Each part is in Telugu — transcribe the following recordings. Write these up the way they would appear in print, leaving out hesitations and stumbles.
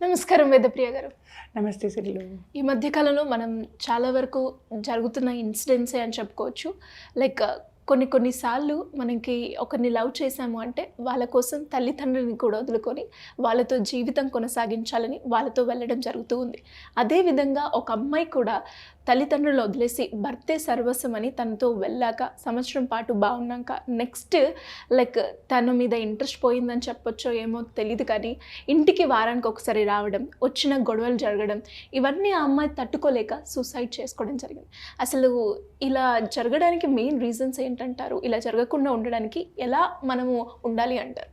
నమస్కారం వేదప్రియ గారు. నమస్తే సిరిలు. ఈ మధ్య కాలంలో మనం చాలా వరకు జరుగుతున్న ఇన్సిడెంట్సే అని చెప్పుకోవచ్చు. లైక్ కొన్ని సార్లు మనకి ఒకరిని లవ్ చేశాము అంటే వాళ్ళ కోసం తల్లిదండ్రులని కూడా వదులుకొని వాళ్ళతో జీవితం కొనసాగించాలని వాళ్ళతో వెళ్ళడం జరుగుతూ ఉంది. అదేవిధంగా ఒక అమ్మాయి కూడా తల్లిదండ్రులను వదిలేసి భర్తే సర్వస్వం అని తనతో వెళ్ళాక సంవత్సరం పాటు బాగున్నాక నెక్స్ట్ లైక్ తన మీద ఇంట్రెస్ట్ పోయిందని చెప్పొచ్చో ఏమో తెలియదు, కానీ ఇంటికి వారానికి ఒకసారి రావడం, వచ్చిన గొడవలు జరగడం, ఇవన్నీ ఆ అమ్మాయి తట్టుకోలేక సూసైడ్ చేసుకోవడం జరిగింది. అసలు ఇలా జరగడానికి మెయిన్ రీజన్స్ ఏంటంటారు? ఇలా జరగకుండా ఉండడానికి ఎలా మనము ఉండాలి అంటారు?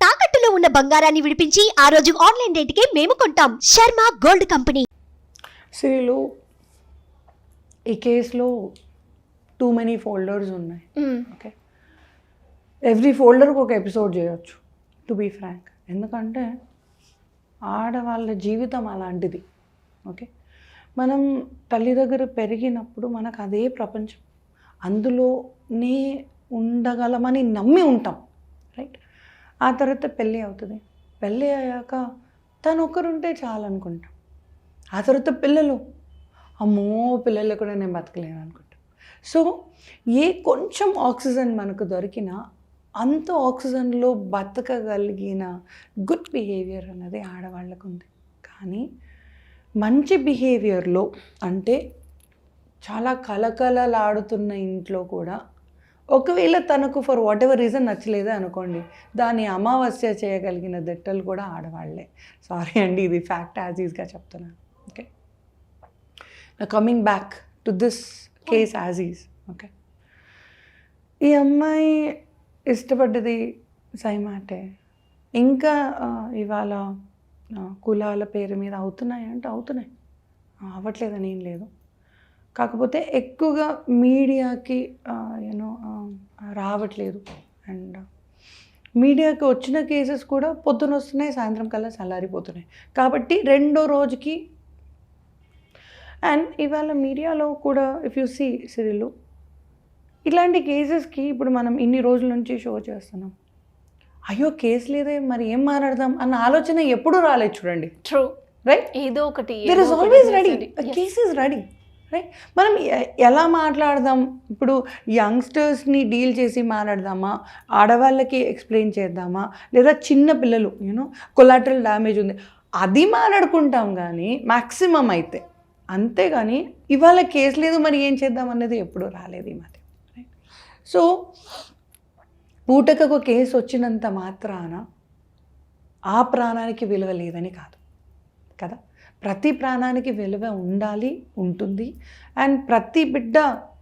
తాకట్టులో ఉన్న బంగారాన్ని విడిపించి ఆ రోజు ఆన్లైన్ రేటుకే మేము కొంటాం. Sharma gold company. సిరిలు, ఈ కేసులో టూ మెనీ ఫోల్డర్స్ ఉన్నాయి. ఓకే, ఎవ్రీ ఫోల్డర్కి ఒక ఎపిసోడ్ చేయొచ్చు, టు బీ ఫ్రాంక్. ఎందుకంటే ఆడవాళ్ళ జీవితం అలాంటిది. ఓకే, మనం తల్లి దగ్గర పెరిగినప్పుడు మనకు అదే ప్రపంచం, అందులోనే ఉండగలమని నమ్మి ఉంటాం, రైట్? ఆ తర్వాత పెళ్ళి అవుతుంది. పెళ్ళి అయ్యాక తను ఒక్కరుంటే చాలనుకుంటాం. ఆ తర్వాత పిల్లలు, అమ్మో పిల్లలు కూడా నేను బతకలేను అనుకుంటాం. సో కొంచెం ఆక్సిజన్ మనకు దొరికినా అంత ఆక్సిజన్లో బతకగలిగిన గుడ్ బిహేవియర్ అన్నది ఆడవాళ్ళకు ఉంది. కానీ మంచి బిహేవియర్లో అంటే చాలా కలకలలాడుతున్న ఇంట్లో కూడా ఒకవేళ తనకు ఫర్ వాట్ ఎవర్ రీజన్ నచ్చలేదే అనుకోండి, దాన్ని అమావాస్య చేయగలిగిన దిట్టలు కూడా ఆడవాళ్లే. సారీ అండి, ఇది ఫ్యాక్ట్ యాజ్ ఈజ్గా చెప్తున్నాను. Okay, coming back to this case as is. Okay, ఈ అమ్మాయి ఇష్టపడ్డది సైమాటే. ఇంకా ఇవాళ కులాల పేరు మీద అవుతున్నాయి అంటే అవుతున్నాయి, అవ్వట్లేదని ఏం లేదు. కాకపోతే ఎక్కువగా మీడియాకి రావట్లేదు. అండ్ మీడియాకి వచ్చిన కేసెస్ కూడా పొద్దున వస్తున్నాయి, సాయంత్రం కల్లా చల్లారిపోతున్నాయి. కాబట్టి రెండో రోజుకి అండ్ ఇవాళ మీడియాలో కూడా ఇఫ్ యూ సీ సిరిలు, ఇలాంటి కేసెస్కి ఇప్పుడు మనం ఇన్ని రోజుల నుంచి షో చేస్తున్నాం. అయ్యో కేసు లేదే, మరి ఏం మాట్లాడదాం అన్న ఆలోచన ఎప్పుడూ రాలేదు. చూడండి, ట్రూ, రైట్? ఏదో ఒకటి there is always ready, case is ready, right? మనం ఎలా మాట్లాడదాం? ఇప్పుడు యంగ్స్టర్స్ని డీల్ చేసి మాట్లాడదామా, ఆడవాళ్ళకి ఎక్స్ప్లెయిన్ చేద్దామా, లేదా చిన్న పిల్లలు కొలాటరల్ డ్యామేజ్ ఉంది అది మాట్లాడుకుంటాం కానీ మ్యాక్సిమం అయితే. అంతేగాని ఇవాళ కేసు లేదు మరి ఏం చేద్దాం అన్నది ఎప్పుడూ రాలేదు ఈ మధ్య, రైట్? సో పూటకు కేసు వచ్చినంత మాత్రాన ఆ ప్రాణానికి విలువ లేదని కాదు కదా. ప్రతి ప్రాణానికి విలువ ఉండాలి, ఉంటుంది. అండ్ ప్రతి బిడ్డ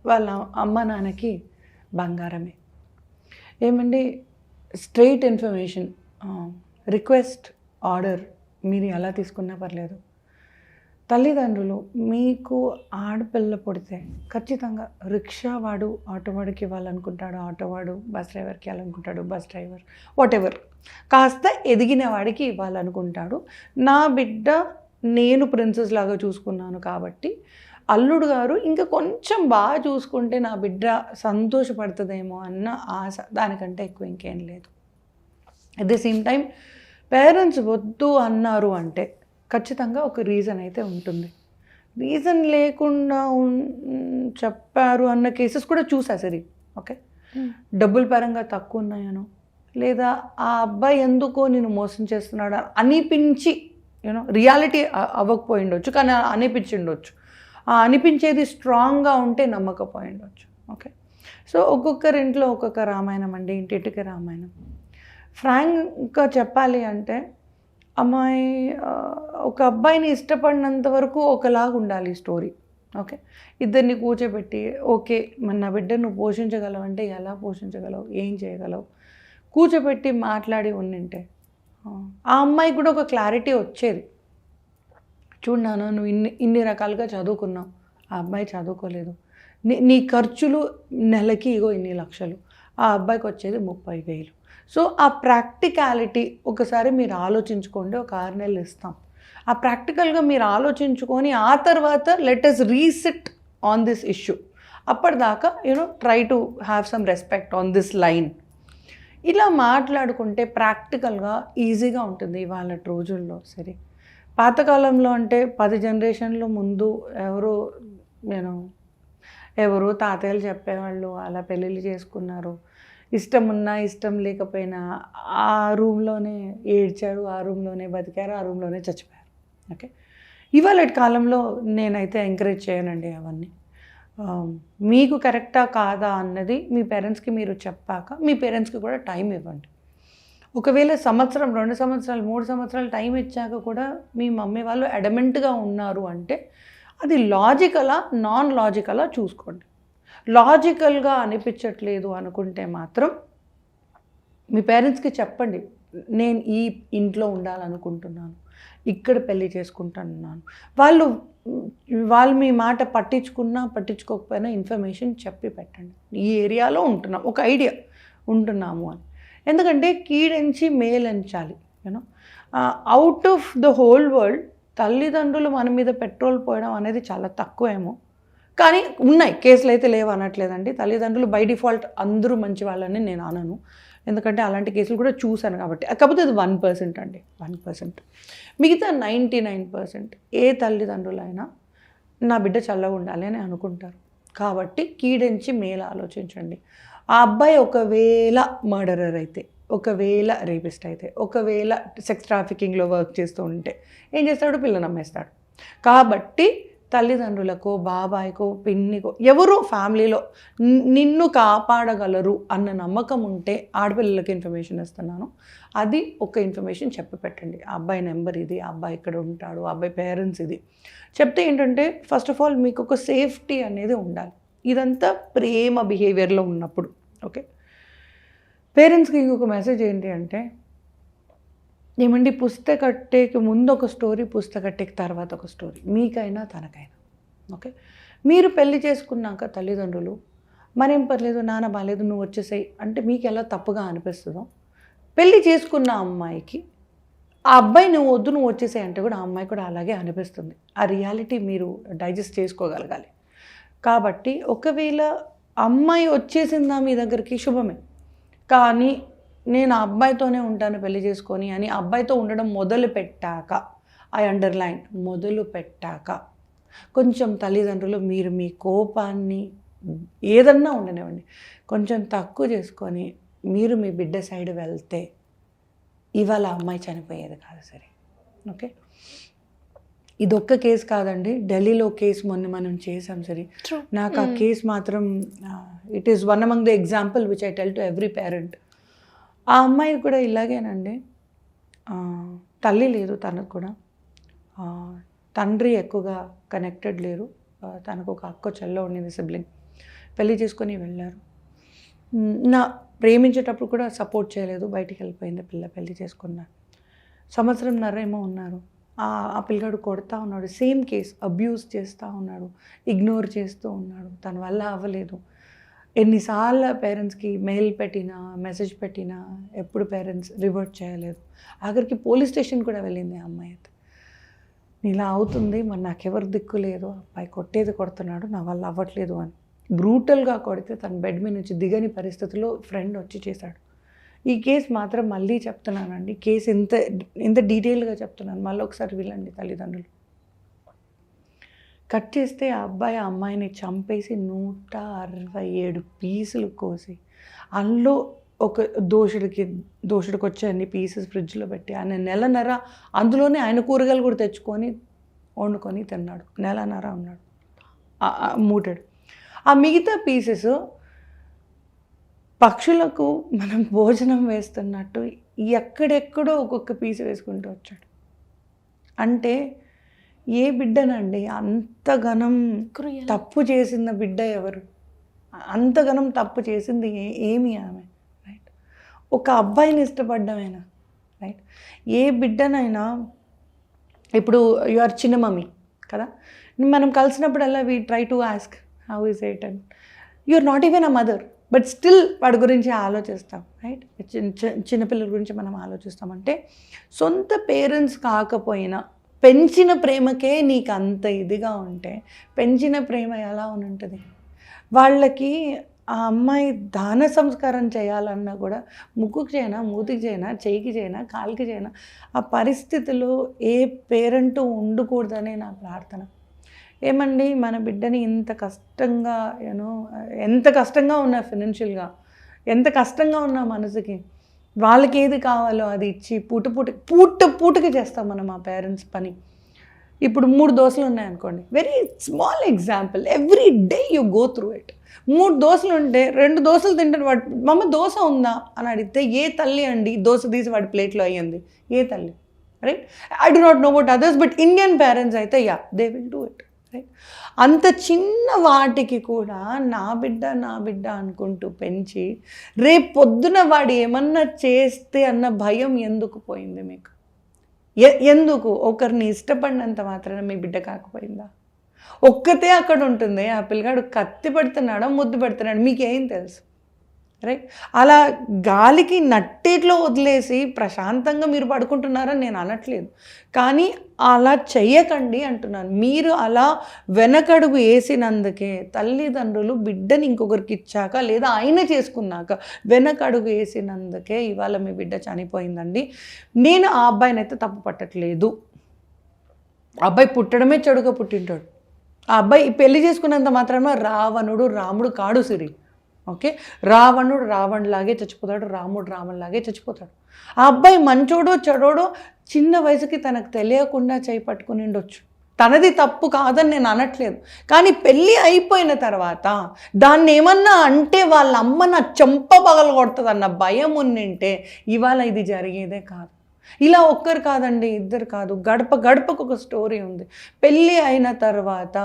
వాళ్ళ అమ్మ నాన్నకి బంగారమే. ఏమండి, స్ట్రైట్ ఇన్ఫర్మేషన్, రిక్వెస్ట్, ఆర్డర్ మీరు ఎలా తీసుకున్నా పర్లేదు. తల్లిదండ్రులు మీకు ఆడపిల్ల పుడితే ఖచ్చితంగా రిక్షా వాడు ఆటో వాడికి ఇవ్వాలనుకుంటాడు, ఆటో వాడు బస్ డ్రైవర్కి ఇవ్వాలనుకుంటాడు, బస్ డ్రైవర్ వాట్ ఎవర్ కాస్త ఎదిగిన వాడికి ఇవ్వాలనుకుంటాడు. నా బిడ్డ నేను ప్రిన్సెస్ లాగా చూసుకున్నాను కాబట్టి అల్లుడు గారు ఇంకా కొంచెం బాగా చూసుకుంటే నా బిడ్డ సంతోషపడుతుందేమో అన్న ఆశ, దానికంటే ఎక్కువ ఇంకేం లేదు. At the same time parents వద్దు అన్నారు అంటే ఖచ్చితంగా ఒక రీజన్ అయితే ఉంటుంది. రీజన్ లేకుండా చెప్పారు అన్న కేసెస్ కూడా చూసా సరే. ఓకే, డబ్బుల పరంగా తక్కువ ఉన్నాయనో, లేదా ఆ అబ్బాయి ఎందుకో నేను మోసం చేస్తున్నాడా అనిపించి రియాలిటీ అవ్వకపోయి ఉండొచ్చు, కానీ అనిపించిండొచ్చు. ఆ అనిపించేది స్ట్రాంగ్గా ఉంటే నమ్మకపోయి ఉండొచ్చు. ఓకే, సో ఒక్కొక్కరి ఇంట్లో ఒక్కొక్క రామాయణం అండి, ఇంటింటికి రామాయణం. ఫ్రాంక్గా చెప్పాలి అంటే అమ్మాయి ఒక అబ్బాయిని ఇష్టపడినంత వరకు ఒకలాగా ఉండాలి స్టోరీ. ఓకే, ఇద్దరిని కూర్చోబెట్టి ఓకే మన నా బిడ్డ నువ్వు పోషించగలవు అంటే ఎలా పోషించగలవు, ఏం చేయగలవు, కూర్చోబెట్టి మాట్లాడి ఉండింటే ఆ అమ్మాయి కూడా ఒక క్లారిటీ వచ్చేది. చూడన్నాను, నువ్వు ఇన్ని రకాలుగా చదువుకున్నావు, ఆ అబ్బాయి చదువుకోలేదు, నీ ఖర్చులు నెలకి ఇగో ఇన్ని లక్షలు, ఆ అబ్బాయికి వచ్చేది 30,000. సో ఆ ప్రాక్టికాలిటీ ఒకసారి మీరు ఆలోచించుకోండి. ఒక 6 నెలలు ఇస్తాం, ఆ ప్రాక్టికల్గా మీరు ఆలోచించుకొని ఆ తర్వాత let us resit on this issue. అప్పటిదాకా try to have some respect on this line. ఇలా మాట్లాడుకుంటే ప్రాక్టికల్గా ఈజీగా ఉంటుంది ఇవాళ రోజుల్లో. సరే, పాతకాలంలో అంటే 10 జనరేషన్లు ముందు ఎవరు తాతయ్యలు చెప్పేవాళ్ళు అలా పెళ్ళిళ్ళు చేసుకున్నారు, ఇష్టం ఉన్నా ఇష్టం లేకపోయినా ఆ రూమ్లోనే ఏడ్చారు, ఆ రూమ్లోనే బతికారు, ఆ రూమ్లోనే చచ్చిపోయారు. ఓకే, ఇవాళ కాలంలో నేనైతే ఎంకరేజ్ చేయనండి అవన్నీ. మీకు కరెక్టా కాదా అన్నది మీ పేరెంట్స్కి మీరు చెప్పాక మీ పేరెంట్స్కి కూడా టైం ఇవ్వండి. ఒకవేళ సంవత్సరం, 2 సంవత్సరాలు, 3 సంవత్సరాలు టైం ఇచ్చాక కూడా మీ మమ్మీ వాళ్ళు అడమెంట్గా ఉన్నారు అంటే అది లాజికలా నాన్ లాజికలా చూసుకోండి. లాజికల్గా అనిపించట్లేదు అనుకుంటే మాత్రం మీ పేరెంట్స్కి చెప్పండి, నేను ఈ ఇంట్లో ఉండాలనుకుంటున్నాను, ఇక్కడ పెళ్ళి చేసుకుంటున్నాను. వాళ్ళు మీ మాట పట్టించుకున్నా పట్టించుకోకపోయినా ఇన్ఫర్మేషన్ చెప్పి పెట్టండి, ఈ ఏరియాలో ఉంటున్నాం, ఒక ఐడియా ఉంటున్నాము అని. ఎందుకంటే కీడెంచి మేలెంచాలి. You know out of the whole world తల్లిదండ్రులు మన మీద పెట్రోల్ పోయడం అనేది చాలా తక్కువేమో, కానీ ఉన్నాయి కేసులు అయితే లేవు అనట్లేదండి. తల్లిదండ్రులు బై డిఫాల్ట్ అందరూ మంచి వాళ్ళని నేను అనను, ఎందుకంటే అలాంటి కేసులు కూడా చూశాను కాబట్టి. కాకపోతే అది 1% అండి, 1%. మిగతా 99% ఏ తల్లిదండ్రులైనా నా బిడ్డ చల్లగా ఉండాలి అని అనుకుంటారు. కాబట్టి కీడెంచి మేలు ఆలోచించండి. ఆ అబ్బాయి ఒకవేళ మర్డరర్ అయితే, ఒకవేళ రేపిస్ట్ అయితే, ఒకవేళ సెక్స్ ట్రాఫికింగ్లో వర్క్ చేస్తూ ఉంటే ఏం చేస్తాడు? పిల్లని అమ్మేస్తాడు. కాబట్టి తల్లిదండ్రులకో, బాబాయ్కో, పిన్నికో, ఎవరో ఫ్యామిలీలో నిన్ను కాపాడగలరు అన్న నమ్మకం ఉంటే ఆడపిల్లలకి ఇన్ఫర్మేషన్ ఇస్తున్నాను, అది ఒక ఇన్ఫర్మేషన్ చెప్పి పెట్టండి. ఆ అబ్బాయి నెంబర్ ఇది, ఆ అబ్బాయి ఇక్కడ ఉంటాడు, ఆ అబ్బాయి పేరెంట్స్ ఇది చెప్తే ఏంటంటే ఫస్ట్ ఆఫ్ ఆల్ మీకు ఒక సేఫ్టీ అనేది ఉండాలి. ఇదంతా ప్రేమ బిహేవియర్లో ఉన్నప్పుడు. ఓకే, పేరెంట్స్కి ఇంకొక మెసేజ్ ఏంటి అంటే, ఏమండి పుస్తకట్టేకి ముందు ఒక స్టోరీ, పుస్తకట్టేకి తర్వాత ఒక స్టోరీ, మీకైనా తనకైనా. ఓకే, మీరు పెళ్లి చేసుకున్నాక తల్లిదండ్రులు మరేం పర్లేదు, నాన్న బాలేదు, నువ్వు వచ్చేసాయి అంటే మీకు ఎలా తప్పుగా అనిపిస్తుందో, పెళ్లి చేసుకున్న అమ్మాయికి ఆ అబ్బాయి నువ్వు వద్దు, నువ్వు వచ్చేసాయి అంటే కూడా ఆ అమ్మాయి కూడా అలాగే అనిపిస్తుంది. ఆ రియాలిటీ మీరు డైజెస్ట్ చేసుకోగలగాలి. కాబట్టి ఒకవేళ అమ్మాయి వచ్చేసిందా మీ దగ్గరికి, శుభమే. కానీ నేను ఆ అబ్బాయితోనే ఉంటాను పెళ్లి చేసుకొని అని అబ్బాయితో ఉండడం మొదలు పెట్టాక, ఐ అండర్లైన్ మొదలు పెట్టాక కొంచెం తల్లిదండ్రులు మీరు మీ కోపాన్ని ఏదన్నా ఉండనివ్వండి కొంచెం తక్కువ చేసుకొని మీరు మీ బిడ్డ సైడ్ వెళ్తే ఇవాళ అమ్మాయి చనిపోయేది కాదు. సరే, ఓకే, ఇదొక్క కేసు కాదండి, ఢిల్లీలో కేసు మొన్న మనం చేసాం. సరే, నాకు ఆ కేసు మాత్రం it is one among the example which I tell to every parent. ఆ అమ్మాయి కూడా ఇలాగేనండి, తల్లి లేదు తనకు కూడా, తండ్రి ఎక్కువగా కనెక్టెడ్ లేరు, తనకు ఒక అక్క చెల్లో ఉండింది సిబ్లింగ్, పెళ్లి చేసుకొని వెళ్ళారు. నా ప్రేమించేటప్పుడు కూడా సపోర్ట్ చేయలేదు, బయటికి వెళ్ళిపోయింది పిల్ల, పెళ్లి చేసుకున్నాను. సంవత్సరంన్నర ఏమో ఉన్నారు, ఆ పిల్లగాడు కొడతా ఉన్నాడు, సేమ్ కేస్, అబ్యూస్ చేస్తూ ఉన్నాడు, ఇగ్నోర్ చేస్తూ ఉన్నాడు, తన వల్ల అవ్వలేదు. ఎన్నిసార్లు పేరెంట్స్కి మెయిల్ పెట్టినా, మెసేజ్ పెట్టినా ఎప్పుడు పేరెంట్స్ రివర్ట్ చేయలేదు. ఆఖరికి పోలీస్ స్టేషన్ కూడా వెళ్ళింది ఆ అమ్మాయి. అయితే ఇలా అవుతుంది, మరి నాకెవరు దిక్కు లేదు, అబ్బాయి కొట్టేది కొడుతున్నాడు, నా వల్ల అవ్వట్లేదు అని బ్రూటల్గా కొడితే తన బెడ్ మీద నుంచి దిగని పరిస్థితిలో ఫ్రెండ్ వచ్చి చేశాడు. ఈ కేసు మాత్రం మళ్ళీ చెప్తున్నానండి, కేసు ఇంత డీటెయిల్గా చెప్తున్నాను, మళ్ళీ ఒకసారి వినండి తల్లిదండ్రులు. కట్ చేస్తే ఆ అబ్బాయి ఆ అమ్మాయిని చంపేసి 167 పీసులు కోసి అందులో ఒక దోషుడికి వచ్చే అన్ని పీసెస్ ఫ్రిడ్జ్లో పెట్టి ఆయన నెలన్నర అందులోనే ఆయన కూరగాయలు కూడా తెచ్చుకొని వండుకొని తిన్నాడు. నెలన్నర ఉన్నాడు మూటెడు. ఆ మిగతా పీసెస్ పక్షులకు మనం భోజనం వేస్తున్నట్టు ఎక్కడెక్కడో ఒక్కొక్క పీస్ వేసుకుంటూ వచ్చాడు. అంటే ఏ బిడ్డనండి అంతగనం తప్పు చేసిన బిడ్డ ఎవరు? అంతగనం తప్పు చేసింది ఏమి ఆమె? రైట్, ఒక అబ్బాయిని ఇష్టపడ్డమేనా? రైట్, ఏ బిడ్డనైనా ఇప్పుడు యు ఆర్ చిన్న మమ్మీ కదా, మనం కలిసినప్పుడల్లా we try to ask how is it and you are not even a mother, but still వాడి గురించి ఆలోచిస్తాం. రైట్, చిన్నపిల్లల గురించి మనం ఆలోచిస్తామంటే సొంత పేరెంట్స్ కాకపోయినా పెంచిన ప్రేమకే నీకు అంత ఇదిగా ఉంటే పెంచిన ప్రేమ ఎలా ఉంటుంది? వాళ్ళకి ఆ అమ్మాయి దాన సంస్కారం చేయాలన్నా కూడా ముక్కుకి చేయనా, మూతికి చేయనా, చెయ్యికి చేయనా, కాలికి చేయనా, ఆ పరిస్థితిలో ఏ పేరెంటు ఉండకూడదనే నా ప్రార్థన. ఏమండి, మన బిడ్డని ఇంత కష్టంగా ఎంత కష్టంగా ఉన్నా ఫినాన్షియల్గా, ఎంత కష్టంగా ఉన్నా మనసుకి, వాళ్ళకి ఏది కావాలో అది ఇచ్చి పూటకి చేస్తాం మనం ఆ పేరెంట్స్ పని. ఇప్పుడు 3 దోశలు ఉన్నాయనుకోండి, very small example, every day you go through it. 3 దోశలు ఉంటే 2 దోశలు తింటారు. వాడు మమ్మ దోశ ఉందా అని అడిగితే ఏ తల్లి అండి దోశ తీసి వాడి ప్లేట్లో అయ్యింది? ఏ తల్లి? Right? I do not know about others, but Indian parents అయితే they will do it. Right? అంత చిన్న వాటికి కూడా నా బిడ్డ అనుకుంటూ పెంచి రేపు పొద్దున వాడు ఏమన్నా చేస్తే అన్న భయం ఎందుకు పోయింది మీకు? ఎందుకు? ఒకరిని ఇష్టపడినంత మాత్రాన మీ బిడ్డ కాకపోయిందా? ఒక్కతే అక్కడ ఉంటుంది, ఆ పిల్లగాడు కత్తి పెడుతున్నాడో ముద్దు పెడుతున్నాడు, మీకేం తెలుసు? రైట్? అలా గాలికి నట్టేట్లో వదిలేసి ప్రశాంతంగా మీరు పడుకుంటున్నారని నేను అనట్లేదు, కానీ అలా చెయ్యకండి అంటున్నాను. మీరు అలా వెనకడుగు వేసినందుకే తల్లిదండ్రులు బిడ్డని ఇంకొకరికి ఇచ్చాక లేదా ఆయన చేసుకున్నాక వెనకడుగు వేసినందుకే ఇవాళ మీ బిడ్డ చనిపోయిందండి. నేను ఆ అబ్బాయిని అయితే తప్పు పట్టట్లేదు. ఆ అబ్బాయి పుట్టడమే చెడుగా పుట్టింటాడు. ఆ అబ్బాయి పెళ్లి చేసుకున్నంత మాత్రమే రావణుడు రాముడు కాడు సిరి. ఓకే, రావణుడు రావణులాగే చచ్చిపోతాడు, రాముడు రావణులాగే చచ్చిపోతాడు. ఆ అబ్బాయి మంచోడో చెడోడో చిన్న వయసుకి తనకు తెలియకుండా చేయి పట్టుకుని ఉండొచ్చు, తనది తప్పు కాదని నేను అనట్లేదు. కానీ పెళ్ళి అయిపోయిన తర్వాత దాన్ని ఏమన్నా అంటే వాళ్ళ అమ్మ నా చెంప పగలగొడుతుంది అన్న భయం ఉండింటే ఇవాళ ఇది జరిగేదే కాదు. ఇలా ఒక్కరు కాదండి, ఇద్దరు కాదు, గడపకు ఒక స్టోరీ ఉంది. పెళ్ళి అయిన తర్వాత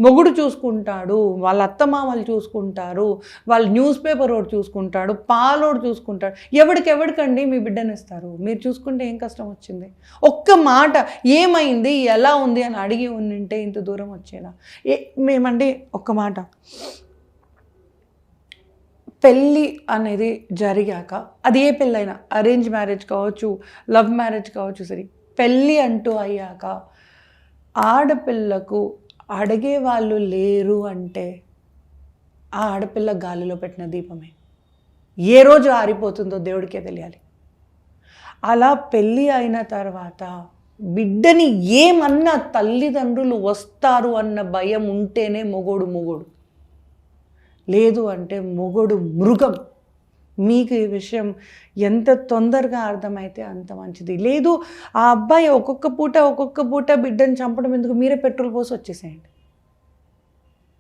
మొగుడు చూసుకుంటాడు, వాళ్ళ అత్తమామలు చూసుకుంటారు, వాళ్ళ న్యూస్ పేపర్ ఒకటి చూసుకుంటాడు, పాలోడు చూసుకుంటాడు. ఎవరికండి మీ బిడ్డనిస్తారు? మీరు చూసుకుంటే ఏం కష్టం వచ్చింది? ఒక్క మాట ఏమైంది, ఎలా ఉంది అని అడిగి ఉండింటే ఇంత దూరం వచ్చేదా? మేమండి ఒక్క మాట, పెళ్ళి అనేది జరిగాక అది ఏ పెళ్ళైనా, అరేంజ్ మ్యారేజ్ కావచ్చు, లవ్ మ్యారేజ్ కావచ్చు, సరే, పెళ్ళి అంటూ అయ్యాక ఆడపిల్లకు అడిగే వాళ్ళు లేరు అంటే ఆ ఆడపిల్ల గాలిలో పెట్టిన దీపమే. ఏ రోజు ఆరిపోతుందో దేవుడికే తెలియాలి. అలా పెళ్ళి అయిన తర్వాత బిడ్డని ఏమన్నా తల్లిదండ్రులు వస్తారు అన్న భయం ఉంటేనే మొగోడు, లేదు అంటే మొగోడు మృగం. మీకు ఈ విషయం ఎంత తొందరగా అర్థమైతే అంత మంచిది. లేదు, ఆ అబ్బాయి ఒక్కొక్క పూట బిడ్డని చంపడం ఎందుకు? మీరే పెట్రోల్ పోసి వచ్చేసేయండి.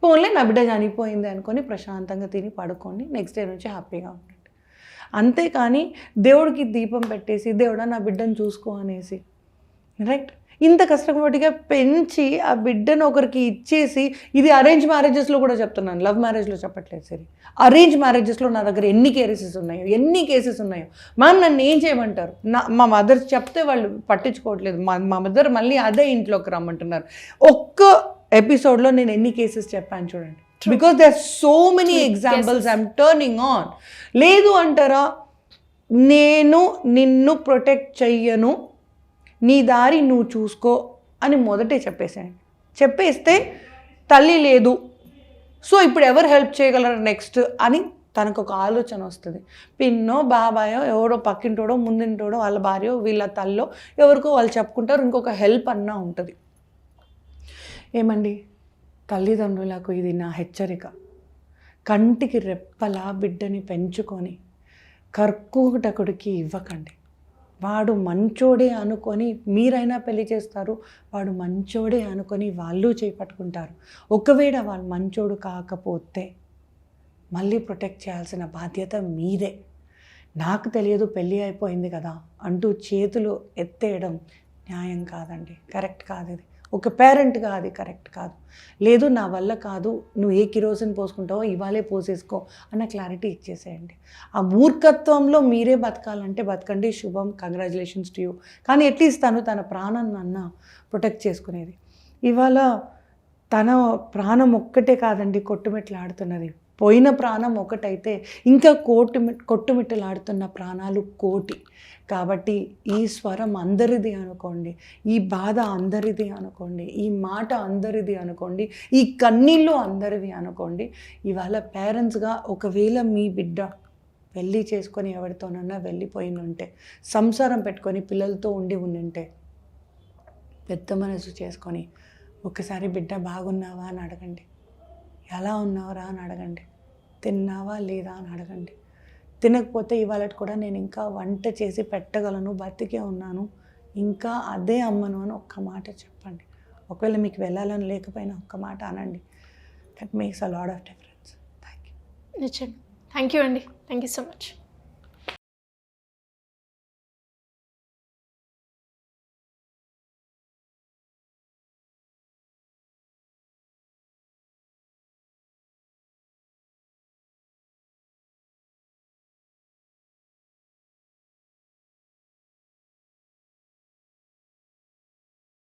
పోన్లే నా బిడ్డ చనిపోయింది అనుకొని ప్రశాంతంగా తిని పడుకోండి, నెక్స్ట్ డే నుంచి హ్యాపీగా ఉండండి. అంతేకాని దేవుడికి దీపం పెట్టేసి దేవుడా నా బిడ్డను చూసుకో అనేసి, రైట్, ఇంత కష్టపడిగా పెంచి ఆ బిడ్డను ఒకరికి ఇచ్చేసి, ఇది అరేంజ్ మ్యారేజెస్లో కూడా చెప్తున్నాను, లవ్ మ్యారేజ్లో చెప్పట్లేదు. సరే, అరేంజ్ మ్యారేజెస్లో నా దగ్గర ఎన్ని కేసెస్ ఉన్నాయో మ్యామ్ నన్ను ఏం చేయమంటారు? మా మదర్ చెప్తే వాళ్ళు పట్టించుకోవట్లేదు, మా మదర్ మళ్ళీ అదే ఇంట్లోకి రమ్మంటున్నారు. ఒక్క ఎపిసోడ్లో నేను ఎన్ని కేసెస్ చెప్పాను చూడండి, because they are so many examples I'm turning on. లేదు అంటారా, నేను నిన్ను ప్రొటెక్ట్ చెయ్యను, నీ దారి నువ్వు చూసుకో అని మొదటే చెప్పేస్తే తల్లి లేదు, సో ఇప్పుడు ఎవరు హెల్ప్ చేయగలరు నెక్స్ట్ అని తనకు ఒక ఆలోచన వస్తుంది. పిన్నో బాబాయో ఎవడో పక్కింటోడో ముందింటోడో వాళ్ళ భార్యో వీళ్ళ తల్లో ఎవరికో వాళ్ళు చెప్పుకుంటారు, ఇంకొక హెల్ప్ అన్నా ఉంటుంది. ఏమండి, తల్లిదండ్రులకు ఇది నా హెచ్చరిక. కంటికి రెప్పలా బిడ్డని పెంచుకొని కర్కూటకుడికి ఇవ్వకండి. వాడు మంచోడే అనుకొని మీరైనా పెళ్లి చేస్తారు, వాడు మంచోడే అనుకొని వాళ్ళు చేపట్టుకుంటారు. ఒకవేళ వాడు మంచోడు కాకపోతే మళ్ళీ ప్రొటెక్ట్ చేయాల్సిన బాధ్యత మీదే. నాకు తెలియదు పెళ్ళి అయిపోయింది కదా అంటూ చేతులు ఎత్తేయడం న్యాయం కాదండి, కరెక్ట్ కాదు. ఇది ఒక పేరెంట్గా అది కరెక్ట్ కాదు. లేదు నా వల్ల కాదు, నువ్వు ఏ కిరోసిన్ పోసుకుంటావో ఇవాళే పోసేసుకో అన్న క్లారిటీ ఇచ్చేసేయండి. ఆ మూర్ఖత్వంలో మీరే బతకాలంటే బతకండి, శుభం, కంగ్రాచులేషన్స్ టు యూ. కానీ అట్లీస్ట్ తన ప్రాణాన్ని అన్న ప్రొటెక్ట్ చేసుకునేది. ఇవాళ తన ప్రాణం ఒక్కటే కాదండి కొట్టుమెట్లు ఆడుతున్నది, పోయిన ప్రాణం ఒకటైతే ఇంకా కొట్టుమిట్టలాడుతున్న ప్రాణాలు కోటి. కాబట్టి ఈ స్వరం అందరిది అనుకోండి, ఈ బాధ అందరిది అనుకోండి, ఈ మాట అందరిది అనుకోండి, ఈ కన్నీళ్ళు అందరివి అనుకోండి. ఇవాళ పేరెంట్స్గా ఒకవేళ మీ బిడ్డ పెళ్ళి చేసుకొని ఎవరితోనన్నా వెళ్ళిపోయి ఉంటే, సంసారం పెట్టుకొని పిల్లలతో ఉంటే, పెద్ద మనసు చేసుకొని ఒకసారి బిడ్డ బాగున్నావా అని అడగండి, ఎలా ఉన్నావురా అని అడగండి, తిన్నావా లేదా అని అడగండి. తినకపోతే ఇవాళ కూడా నేను ఇంకా వంట చేసి పెట్టగలను, బతికే ఉన్నాను, ఇంకా అదే అమ్మను అని ఒక్క మాట చెప్పండి. ఒకవేళ మీకు వెళ్ళాలని లేకపోయినా ఒక్క మాట అనండి. That makes a lot of difference. Thank you. నిజంగా థ్యాంక్ యూ అండి. Thank you so much.